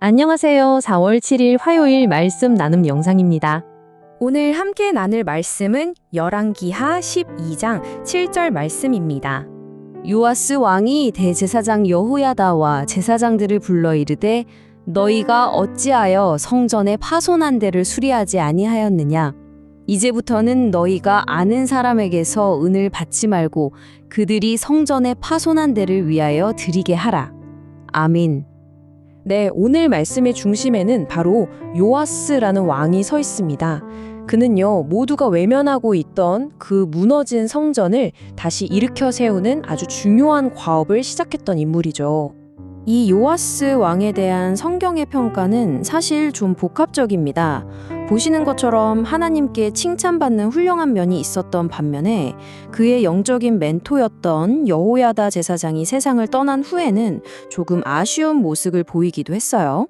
안녕하세요. 4월 7일 화요일 말씀 나눔 영상입니다. 오늘 함께 나눌 말씀은 열왕기하 12장 7절 말씀입니다. 요아스 왕이 대제사장 여호야다와 제사장들을 불러 이르되 너희가 어찌하여 성전에 파손한 데를 수리하지 아니하였느냐? 이제부터는 너희가 아는 사람에게서 은을 받지 말고 그들이 성전에 파손한 데를 위하여 드리게 하라. 아멘. 네, 오늘 말씀의 중심에는 바로 요아스라는 왕이 서 있습니다. 그는요, 모두가 외면하고 있던 그 무너진 성전을 다시 일으켜 세우는 아주 중요한 과업을 시작했던 인물이죠. 이 요아스 왕에 대한 성경의 평가는 사실 좀 복합적입니다. 보시는 것처럼 하나님께 칭찬받는 훌륭한 면이 있었던 반면에 그의 영적인 멘토였던 여호야다 제사장이 세상을 떠난 후에는 조금 아쉬운 모습을 보이기도 했어요.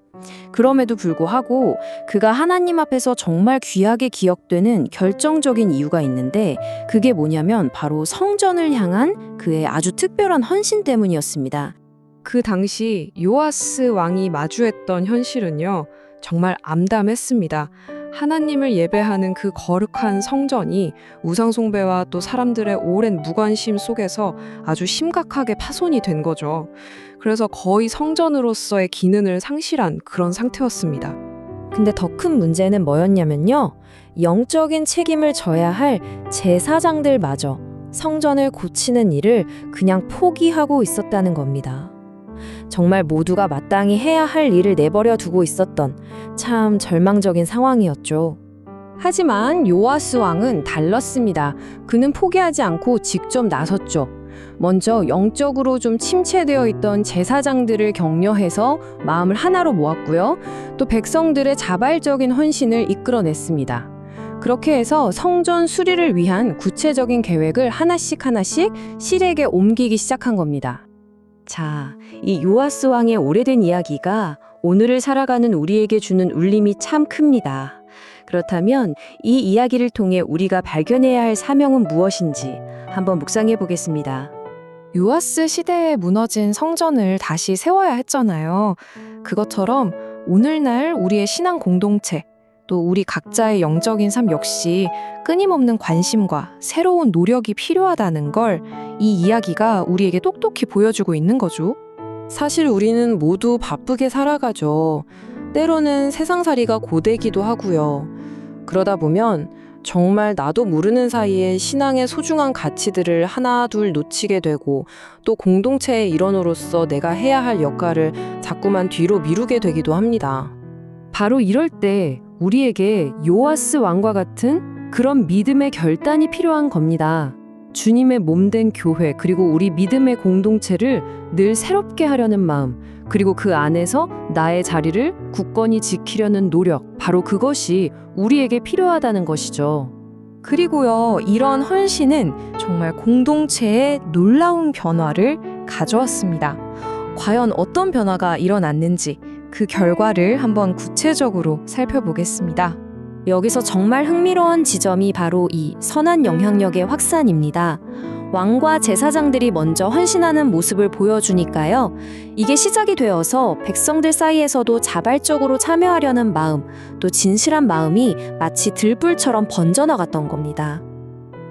그럼에도 불구하고 그가 하나님 앞에서 정말 귀하게 기억되는 결정적인 이유가 있는데 그게 뭐냐면 바로 성전을 향한 그의 아주 특별한 헌신 때문이었습니다. 그 당시 요아스 왕이 마주했던 현실은요, 정말 암담했습니다. 하나님을 예배하는 그 거룩한 성전이 우상숭배와 또 사람들의 오랜 무관심 속에서 아주 심각하게 파손이 된 거죠. 그래서 거의 성전으로서의 기능을 상실한 그런 상태였습니다. 근데 더 큰 문제는 뭐였냐면요. 영적인 책임을 져야 할 제사장들마저 성전을 고치는 일을 그냥 포기하고 있었다는 겁니다. 정말 모두가 마땅히 해야 할 일을 내버려 두고 있었던 참 절망적인 상황이었죠. 하지만 요아스 왕은 달랐습니다. 그는 포기하지 않고 직접 나섰죠. 먼저 영적으로 좀 침체되어 있던 제사장들을 격려해서 마음을 하나로 모았고요. 또 백성들의 자발적인 헌신을 이끌어냈습니다. 그렇게 해서 성전 수리를 위한 구체적인 계획을 하나씩 실행에 옮기기 시작한 겁니다. 자, 이 요아스 왕의 오래된 이야기가 오늘을 살아가는 우리에게 주는 울림이 참 큽니다. 그렇다면 이 이야기를 통해 우리가 발견해야 할 사명은 무엇인지 한번 묵상해 보겠습니다. 요아스 시대에 무너진 성전을 다시 세워야 했잖아요. 그것처럼 오늘날 우리의 신앙 공동체, 또 우리 각자의 영적인 삶 역시 끊임없는 관심과 새로운 노력이 필요하다는 걸 이 이야기가 우리에게 똑똑히 보여주고 있는 거죠. 사실 우리는 모두 바쁘게 살아가죠. 때로는 세상살이가 고되기도 하고요. 그러다 보면 정말 나도 모르는 사이에 신앙의 소중한 가치들을 하나 둘 놓치게 되고 또 공동체의 일원으로서 내가 해야 할 역할을 자꾸만 뒤로 미루게 되기도 합니다. 바로 이럴 때 우리에게 요아스 왕과 같은 그런 믿음의 결단이 필요한 겁니다. 주님의 몸된 교회 그리고 우리 믿음의 공동체를 늘 새롭게 하려는 마음 그리고 그 안에서 나의 자리를 굳건히 지키려는 노력 바로 그것이 우리에게 필요하다는 것이죠. 그리고요, 이런 헌신은 정말 공동체에 놀라운 변화를 가져왔습니다. 과연 어떤 변화가 일어났는지 그 결과를 한번 구체적으로 살펴보겠습니다. 여기서 정말 흥미로운 지점이 바로 이 선한 영향력의 확산입니다. 왕과 제사장들이 먼저 헌신하는 모습을 보여주니까요. 이게 시작이 되어서 백성들 사이에서도 자발적으로 참여하려는 마음, 또 진실한 마음이 마치 들불처럼 번져나갔던 겁니다.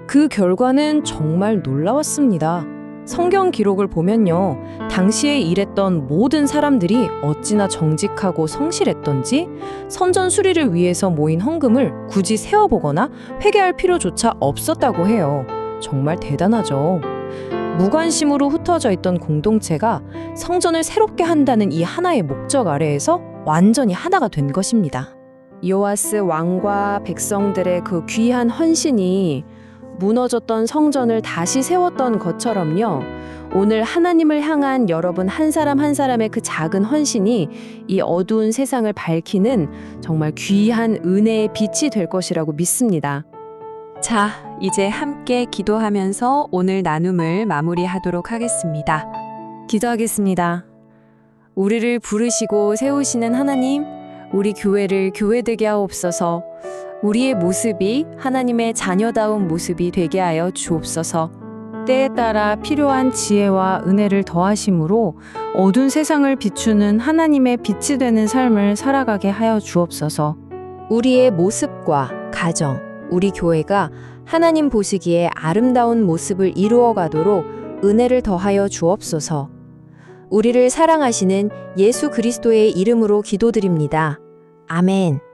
그 결과는 정말 놀라웠습니다. 성경 기록을 보면요. 당시에 일했던 모든 사람들이 어찌나 정직하고 성실했던지 성전 수리를 위해서 모인 헌금을 굳이 세어보거나 회개할 필요조차 없었다고 해요. 정말 대단하죠. 무관심으로 흩어져 있던 공동체가 성전을 새롭게 한다는 이 하나의 목적 아래에서 완전히 하나가 된 것입니다. 요아스 왕과 백성들의 그 귀한 헌신이 무너졌던 성전을 다시 세웠던 것처럼요. 오늘 하나님을 향한 여러분 한 사람 한 사람의 그 작은 헌신이 이 어두운 세상을 밝히는 정말 귀한 은혜의 빛이 될 것이라고 믿습니다. 자, 이제 함께 기도하면서 오늘 나눔을 마무리하도록 하겠습니다. 기도하겠습니다. 우리를 부르시고 세우시는 하나님, 우리 교회를 교회되게 하옵소서. 우리의 모습이 하나님의 자녀다운 모습이 되게 하여 주옵소서. 때에 따라 필요한 지혜와 은혜를 더하심으로 어두운 세상을 비추는 하나님의 빛이 되는 삶을 살아가게 하여 주옵소서. 우리의 모습과 가정, 우리 교회가 하나님 보시기에 아름다운 모습을 이루어 가도록 은혜를 더하여 주옵소서. 우리를 사랑하시는 예수 그리스도의 이름으로 기도드립니다. 아멘.